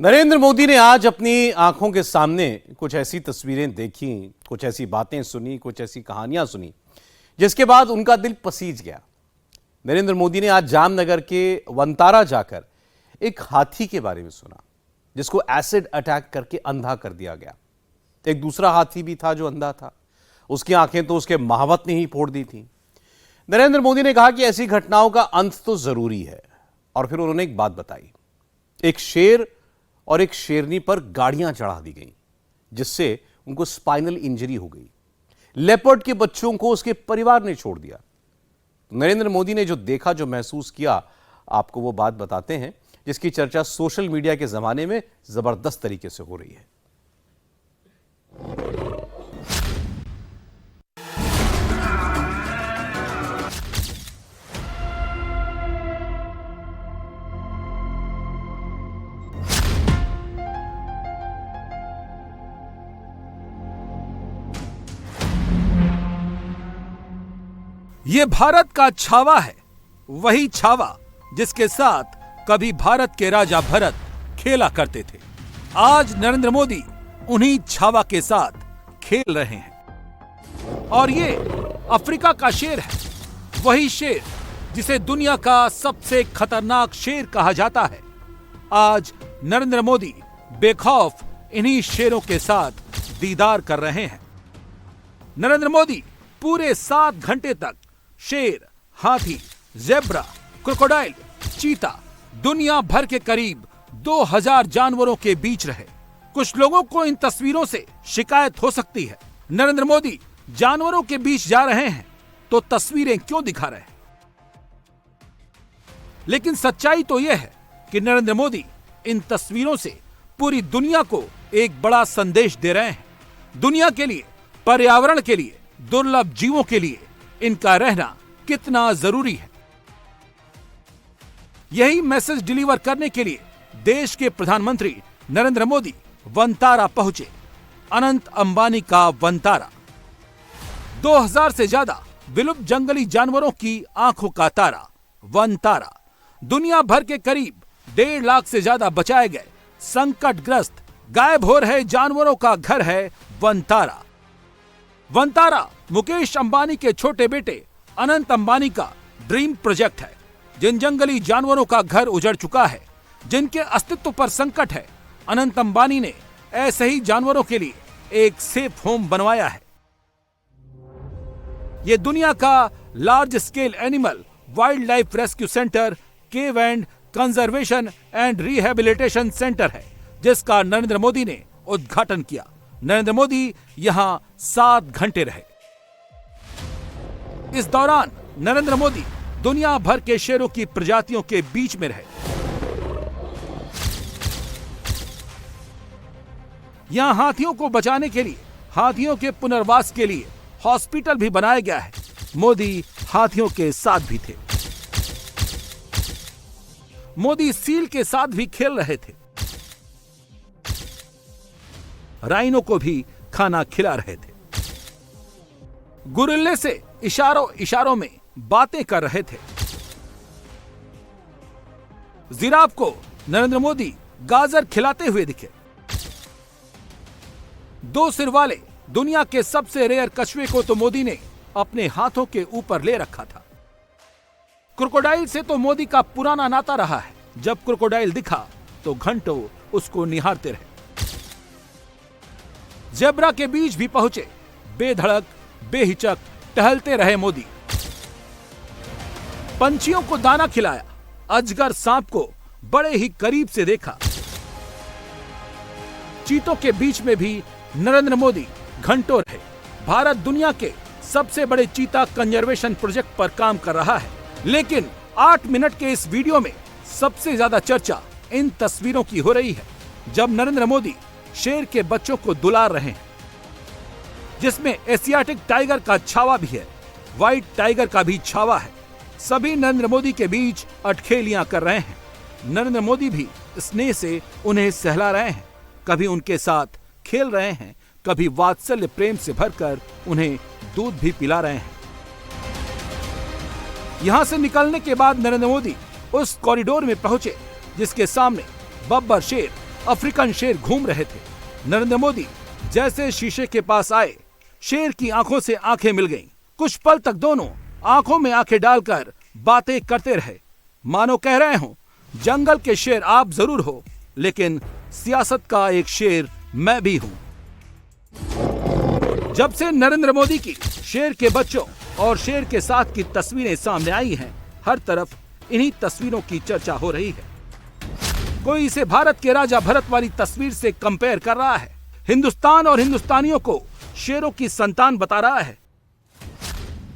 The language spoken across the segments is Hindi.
नरेंद्र मोदी ने आज अपनी आंखों के सामने कुछ ऐसी तस्वीरें देखी, कुछ ऐसी बातें सुनी, कुछ ऐसी कहानियां सुनी जिसके बाद उनका दिल पसीज गया। नरेंद्र मोदी ने आज जामनगर के वनतारा जाकर एक हाथी के बारे में सुना जिसको एसिड अटैक करके अंधा कर दिया गया। एक दूसरा हाथी भी था जो अंधा था, उसकी आंखें तो उसके महावत ने ही फोड़ दी थी। नरेंद्र मोदी ने कहा कि ऐसी घटनाओं का अंत तो जरूरी है और फिर उन्होंने एक बात बताई। एक शेर और एक शेरनी पर गाड़ियां चढ़ा दी गई जिससे उनको स्पाइनल इंजरी हो गई। लेपर्ड के बच्चों को उसके परिवार ने छोड़ दिया। नरेंद्र मोदी ने जो देखा, जो महसूस किया, आपको वो बात बताते हैं जिसकी चर्चा सोशल मीडिया के जमाने में जबरदस्त तरीके से हो रही है। ये भारत का छावा है, वही छावा जिसके साथ कभी भारत के राजा भरत खेला करते थे। आज नरेंद्र मोदी उन्हीं छावा के साथ खेल रहे हैं और ये अफ्रीका का शेर है, वही शेर जिसे दुनिया का सबसे खतरनाक शेर कहा जाता है। आज नरेंद्र मोदी बेखौफ इन्हीं शेरों के साथ दीदार कर रहे हैं। नरेंद्र मोदी पूरे 7 घंटे तक शेर, हाथी, ज़ेब्रा, क्रोकोडाइल, चीता, दुनिया भर के करीब 2000 जानवरों के बीच रहे। कुछ लोगों को इन तस्वीरों से शिकायत हो सकती है, नरेंद्र मोदी जानवरों के बीच जा रहे हैं तो तस्वीरें क्यों दिखा रहे हैं? लेकिन सच्चाई तो यह है कि नरेंद्र मोदी इन तस्वीरों से पूरी दुनिया को एक बड़ा संदेश दे रहे हैं। दुनिया के लिए, पर्यावरण के लिए, दुर्लभ जीवों के लिए इनका रहना कितना जरूरी है। यही मैसेज डिलीवर करने के लिए देश के प्रधानमंत्री नरेंद्र मोदी वनतारा पहुंचे। अनंत अंबानी का वनतारा 2000 से ज्यादा विलुप्त जंगली जानवरों की आंखों का तारा वनतारा। दुनिया भर के करीब 1.5 लाख से ज्यादा बचाए गए संकटग्रस्त गायब हो रहे जानवरों का घर है वनतारा। वनतारा मुकेश अंबानी के छोटे बेटे अनंत अंबानी का ड्रीम प्रोजेक्ट है। जिन जंगली जानवरों का घर उजड़ चुका है, जिनके अस्तित्व पर संकट है, अनंत अंबानी ने ऐसे ही जानवरों के लिए एक सेफ होम बनवाया है। यह दुनिया का large scale animal wild life rescue centre, cave and conservation and rehabilitation centre है जिसका नरेंद्र मोदी ने उद्घाटन किया। नरेंद्र मोदी यहां 7 घंटे रहे। इस दौरान नरेंद्र मोदी दुनिया भर के शेरों की प्रजातियों के बीच में रहे। यहां हाथियों को बचाने के लिए, हाथियों के पुनर्वास के लिए हॉस्पिटल भी बनाया गया है। मोदी हाथियों के साथ भी थे। मोदी सील के साथ भी खेल रहे थे। राइनो को भी खाना खिला रहे थे। गुरिल्ले से इशारों इशारों में बातें कर रहे थे। जिराफ को नरेंद्र मोदी गाजर खिलाते हुए दिखे। 2 सिर वाले दुनिया के सबसे रेयर कछुए को तो मोदी ने अपने हाथों के ऊपर ले रखा था। क्रोकोडाइल से तो मोदी का पुराना नाता रहा है। जब क्रोकोडाइल दिखा तो घंटों उसको निहारते रहे। ज़ेब्रा के बीच भी पहुंचे। बेधड़क, बेहिचक टहलते रहे मोदी। पंछियों को दाना खिलाया। अजगर सांप को बड़े ही करीब से देखा। चीतों के बीच में भी नरेंद्र मोदी घंटों रहे। भारत दुनिया के सबसे बड़े चीता कंजर्वेशन प्रोजेक्ट पर काम कर रहा है, लेकिन 8 मिनट के इस वीडियो में सबसे ज्यादा चर्चा इन तस्वीरों की हो रही है जब नरेंद्र मोदी शेर के बच्चों को दुलार रहे हैं, जिसमें एशियाटिक टाइगर का छावा भी है, व्हाइट टाइगर का भी छावा है। सभी नरेंद्र मोदी के बीच अटखेलियां कर रहे हैं। नरेंद्र मोदी भी स्नेह से उन्हें सहला रहे हैं, कभी उनके साथ खेल रहे हैं, कभी वात्सल्य प्रेम से भरकर उन्हें दूध भी पिला रहे हैं। यहां से निकलने के बाद नरेंद्र मोदी उस कॉरिडोर में पहुंचे जिसके सामने बब्बर शेर अफ्रीकन शेर घूम रहे थे। नरेंद्र मोदी जैसे शीशे के पास आए, शेर की आंखों से आंखें मिल गईं। कुछ पल तक दोनों आंखों में आंखें डालकर बातें करते रहे, मानो कह रहे हो जंगल के शेर आप जरूर हो, लेकिन सियासत का एक शेर मैं भी हूं। जब से नरेंद्र मोदी की शेर के बच्चों और शेर के साथ की तस्वीरें सामने आई हैं, हर तरफ इन्हीं तस्वीरों की चर्चा हो रही है। कोई इसे भारत के राजा भरत वाली तस्वीर से कंपेयर कर रहा है, हिंदुस्तान और हिंदुस्तानियों को शेरों की संतान बता रहा है।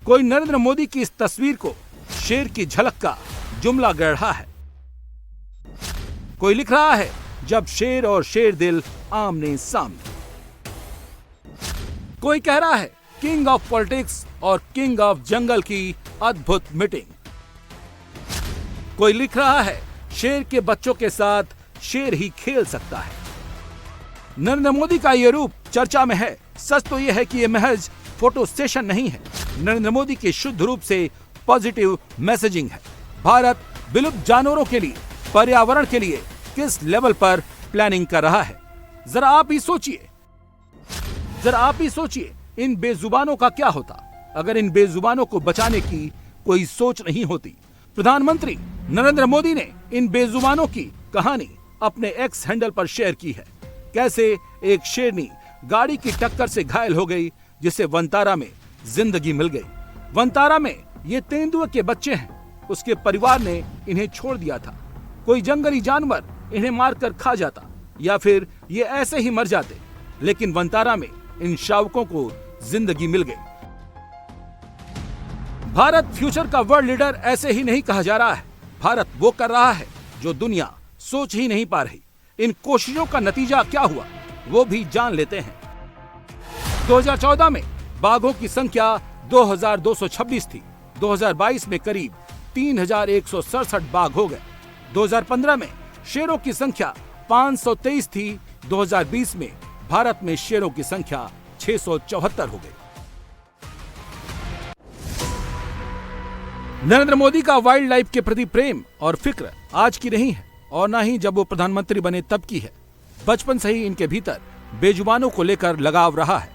कोई नरेंद्र मोदी की इस तस्वीर को शेर की झलक का जुमला गढ़ रहा है। कोई लिख रहा है जब शेर और शेर दिल आमने सामने। कोई कह रहा है किंग ऑफ पॉलिटिक्स और किंग ऑफ जंगल की अद्भुत मीटिंग। कोई लिख रहा है शेर के बच्चों के साथ शेर ही खेल सकता है। नरेंद्र मोदी का यह रूप चर्चा में है। सच तो यह है कि यह महज फोटो सेशन नहीं है, नरेंद्र मोदी के शुद्ध रूप से पॉजिटिव मैसेजिंग है। भारत विलुप्त जानवरों के लिए, पर्यावरण के लिए किस लेवल पर प्लानिंग कर रहा है, जरा आप ही सोचिए इन बेजुबानों का क्या होता अगर इन बेजुबानों को बचाने की कोई सोच नहीं होती। प्रधानमंत्री नरेंद्र मोदी ने इन बेजुबानों की कहानी अपने एक्स हैंडल पर शेयर की है। कैसे एक शेरनी गाड़ी की टक्कर से घायल हो गई, जिसे वनतारा में जिंदगी मिल गई। वनतारा में ये तेंदुए के बच्चे हैं, उसके परिवार ने इन्हें छोड़ दिया था। कोई जंगली जानवर इन्हें मारकर खा जाता या फिर ये ऐसे ही मर जाते, लेकिन वनतारा में इन शावकों को जिंदगी मिल गई। भारत फ्यूचर का वर्ल्ड लीडर ऐसे ही नहीं कहा जा रहा है। भारत वो कर रहा है जो दुनिया सोच ही नहीं पा रही। इन कोशिशों का नतीजा क्या हुआ वो भी जान लेते हैं। 2014 में बाघों की संख्या 2226 थी। 2022 में करीब 3167 बाघ हो गए। 2015 में शेरों की संख्या 523 थी। 2020 में भारत में शेरों की संख्या 674 हो गई। नरेंद्र मोदी का वाइल्ड लाइफ के प्रति प्रेम और फिक्र आज की नहीं है और ना ही जब वो प्रधानमंत्री बने तब की है। बचपन से ही इनके भीतर बेजुबानों को लेकर लगाव रहा है।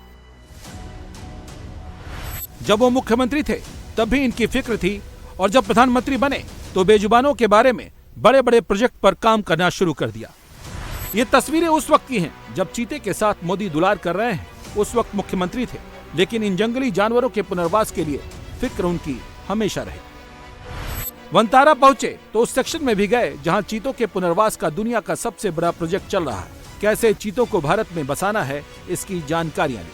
जब वो मुख्यमंत्री थे तब भी इनकी फिक्र थी और जब प्रधानमंत्री बने तो बेजुबानों के बारे में बड़े बड़े प्रोजेक्ट पर काम करना शुरू कर दिया। ये तस्वीरें उस वक्त की हैं जब चीते के साथ मोदी दुलार कर रहे हैं। उस वक्त मुख्यमंत्री थे, लेकिन इन जंगली जानवरों के पुनर्वास के लिए फिक्र उनकी हमेशा रही। वनतारा पहुंचे तो उस सेक्शन में भी गए जहां चीतों के पुनर्वास का दुनिया का सबसे बड़ा प्रोजेक्ट चल रहा है। कैसे चीतों को भारत में बसाना है, इसकी जानकारियां ली।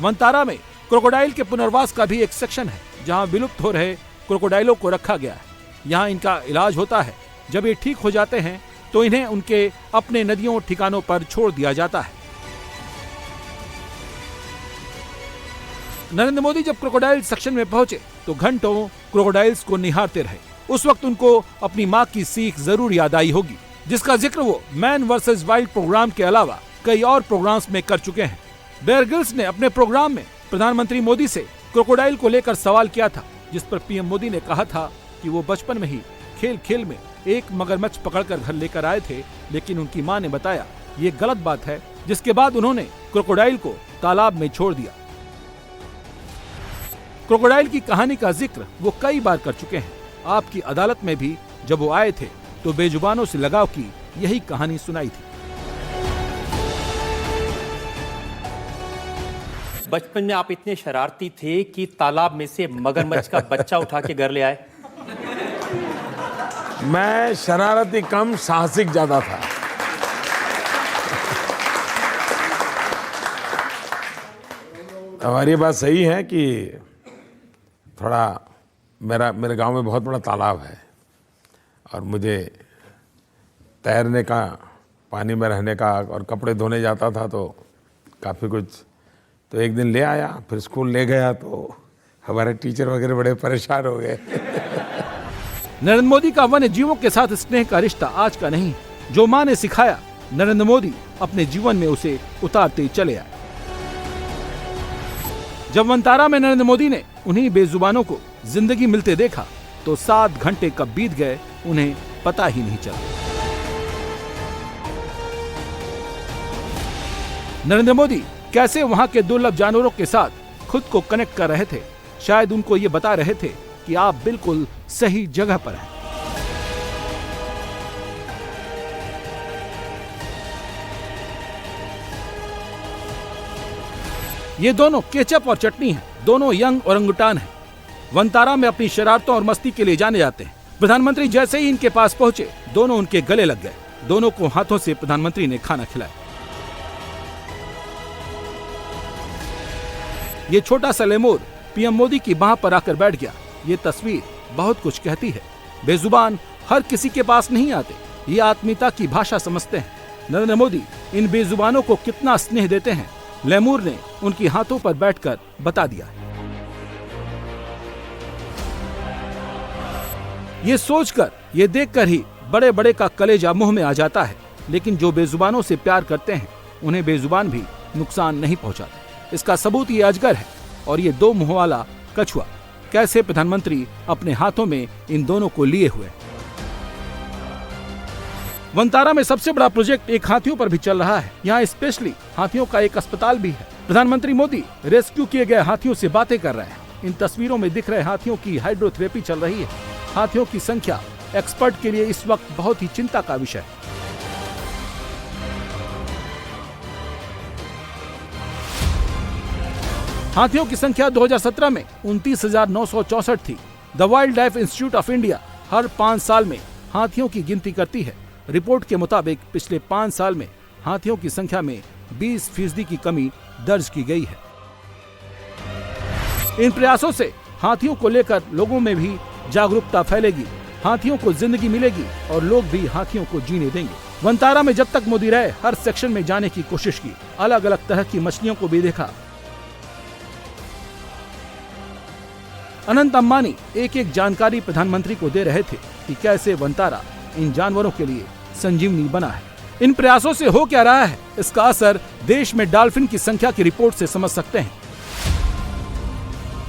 वनतारा में क्रोकोडाइल के पुनर्वास का भी एक सेक्शन है जहां विलुप्त हो रहे क्रोकोडाइलों को रखा गया है। यहां इनका इलाज होता है। जब ये ठीक हो जाते हैं तो इन्हें उनके अपने नदियों ठिकानों पर छोड़ दिया जाता है। नरेंद्र मोदी जब क्रोकोडाइल सेक्शन में पहुंचे तो घंटों क्रोकोडाइल्स को निहारते रहे। उस वक्त उनको अपनी मां की सीख जरूर याद आई होगी, जिसका जिक्र वो मैन वर्सेस वाइल्ड प्रोग्राम के अलावा कई और प्रोग्राम्स में कर चुके हैं। बेयर ग्रिल्स ने अपने प्रोग्राम में प्रधानमंत्री मोदी से क्रोकोडाइल को लेकर सवाल किया था, जिस पर पीएम मोदी ने कहा था कि वो बचपन में ही खेल खेल में एक मगरमच्छ पकड़कर घर लेकर आए थे, लेकिन उनकी मां ने बताया ये गलत बात है, जिसके बाद उन्होंने क्रोकोडाइल को तालाब में छोड़ दिया। क्रोकोडाइल की कहानी का जिक्र वो कई बार कर चुके हैं। आपकी अदालत में भी जब वो आए थे तो बेजुबानों से लगाव की यही कहानी सुनाई थी। बचपन में आप इतने शरारती थे कि तालाब में से मगरमच्छ का बच्चा उठा के घर ले आए। मैं शरारती कम, साहसिक ज्यादा था। हमारी बात सही है कि थोड़ा मेरे गांव में बहुत बड़ा तालाब है और मुझे तैरने का, पानी में रहने का और कपड़े धोने जाता था तो काफ़ी कुछ। तो एक दिन ले आया, फिर स्कूल ले गया तो हमारे टीचर वगैरह बड़े परेशान हो गए। नरेंद्र मोदी का वन्य जीवों के साथ स्नेह का रिश्ता आज का नहीं, जो मां ने सिखाया नरेंद्र मोदी अपने जीवन में उसे उतारते चले आए। जब वनतारा में नरेंद्र मोदी ने उन्हीं बेजुबानों को जिंदगी मिलते देखा तो 7 घंटे कब बीत गए उन्हें पता ही नहीं चला। नरेंद्र मोदी कैसे वहां के दुर्लभ जानवरों के साथ खुद को कनेक्ट कर रहे थे, शायद उनको ये बता रहे थे कि आप बिल्कुल सही जगह पर हैं। ये दोनों केचप और चटनी हैं, दोनों यंग ओरंगुटान हैं। वनतारा में अपनी शरारतों और मस्ती के लिए जाने जाते हैं। प्रधानमंत्री जैसे ही इनके पास पहुंचे, दोनों उनके गले लग गए। दोनों को हाथों से प्रधानमंत्री ने खाना खिलाया। ये छोटा सा लेमोर पीएम मोदी की बाह पर आकर बैठ गया। ये तस्वीर बहुत कुछ कहती है। बेजुबान हर किसी के पास नहीं आते, ये आत्मीयता की भाषा समझते हैं। नरेंद्र मोदी इन बेजुबानों को कितना स्नेह देते हैं, लेमूर ने उनके हाथों पर बैठकर बता दिया। ये सोचकर, ये देखकर ही बड़े बड़े का कलेजा मुंह में आ जाता है। लेकिन जो बेजुबानों से प्यार करते हैं, उन्हें बेजुबान भी नुकसान नहीं पहुंचाते। इसका सबूत ये अजगर है और ये 2 मुंह वाला कछुआ। कैसे प्रधानमंत्री अपने हाथों में इन दोनों को लिए हुए। वनतारा में सबसे बड़ा प्रोजेक्ट एक हाथियों पर भी चल रहा है। यहाँ स्पेशली हाथियों का एक अस्पताल भी है। प्रधानमंत्री मोदी रेस्क्यू किए गए हाथियों से बातें कर रहे हैं। इन तस्वीरों में दिख रहे हाथियों की हाइड्रोथेरेपी चल रही है। हाथियों की संख्या एक्सपर्ट के लिए इस वक्त बहुत ही चिंता का विषय है। हाथियों की संख्या 2017 में 29,964 थी। The wildlife institute of India हर 5 साल में हाथियों की गिनती करती है। रिपोर्ट के मुताबिक पिछले 5 साल में हाथियों की संख्या में 20% की कमी दर्ज की गई है। इन प्रयासों से हाथियों को लेकर लोगों में भी जागरूकता फैलेगी। हाथियों को जिंदगी मिलेगी और लोग भी हाथियों को जीने देंगे। वनतारा में जब तक मोदी रहे, हर सेक्शन में जाने की कोशिश की। अलग अलग तरह की मछलियों को भी देखा। अनंत अंबानी एक एक जानकारी प्रधानमंत्री को दे रहे थे कि कैसे वनतारा इन जानवरों के लिए संजीवनी बना है। इन प्रयासों से हो क्या रहा है, इसका असर देश में डॉल्फिन की संख्या की रिपोर्ट से समझ सकते हैं।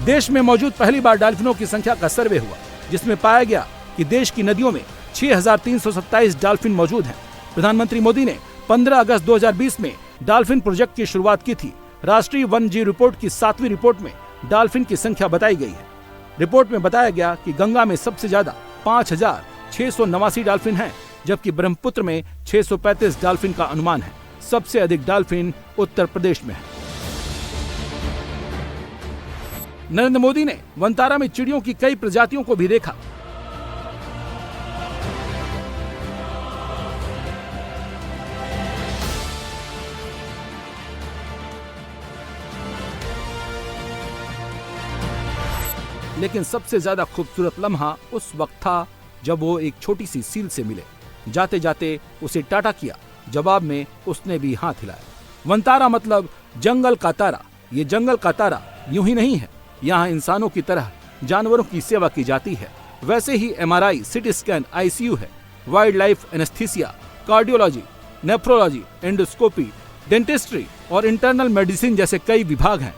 देश में मौजूद पहली बार डॉल्फिनों की संख्या का सर्वे हुआ, जिसमें पाया गया कि देश की नदियों में 6,327 डॉल्फिन मौजूद हैं। प्रधानमंत्री मोदी ने 15 अगस्त 2020 में डॉल्फिन प्रोजेक्ट की शुरुआत की थी। राष्ट्रीय वन्य जीव रिपोर्ट की 7वीं रिपोर्ट में डॉल्फिन की संख्या बताई गई है। रिपोर्ट में बताया गया कि गंगा में सबसे ज्यादा 5,689 डॉल्फिन हैं, जबकि ब्रह्मपुत्र में 635 डॉल्फिन का अनुमान है। सबसे अधिक डॉल्फिन उत्तर प्रदेश में है। नरेंद्र मोदी ने वनतारा में चिड़ियों की कई प्रजातियों को भी देखा। लेकिन सबसे ज्यादा खूबसूरत लम्हा उस वक्त था जब वो एक छोटी सी सील से मिले। जाते जाते उसे टाटा किया। जवाब में उसने भी हाथ हिलाया। वनतारा मतलब जंगल का तारा। ये जंगल का तारा यूं ही नहीं है। यहाँ इंसानों की तरह जानवरों की सेवा की जाती है। वैसे ही MRI, सिटी स्कैन, ICU है, wild life anaesthesia, cardiology, nephrology, endoscopy, dentistry और इंटरनल मेडिसिन जैसे कई विभाग हैं।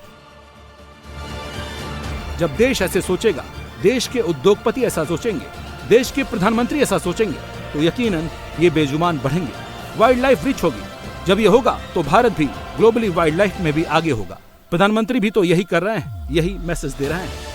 जब देश ऐसे सोचेगा, देश के उद्योगपति ऐसा सोचेंगे, देश के प्रधानमंत्री ऐसा सोचेंगे, तो यकीनन ये बेजुबान बढ़ेंगे, वाइल्ड लाइफ रिच होगी। जब ये होगा तो भारत भी ग्लोबली वाइल्ड लाइफ में भी आगे होगा। प्रधानमंत्री भी तो यही कर रहे हैं, यही मैसेज दे रहे हैं।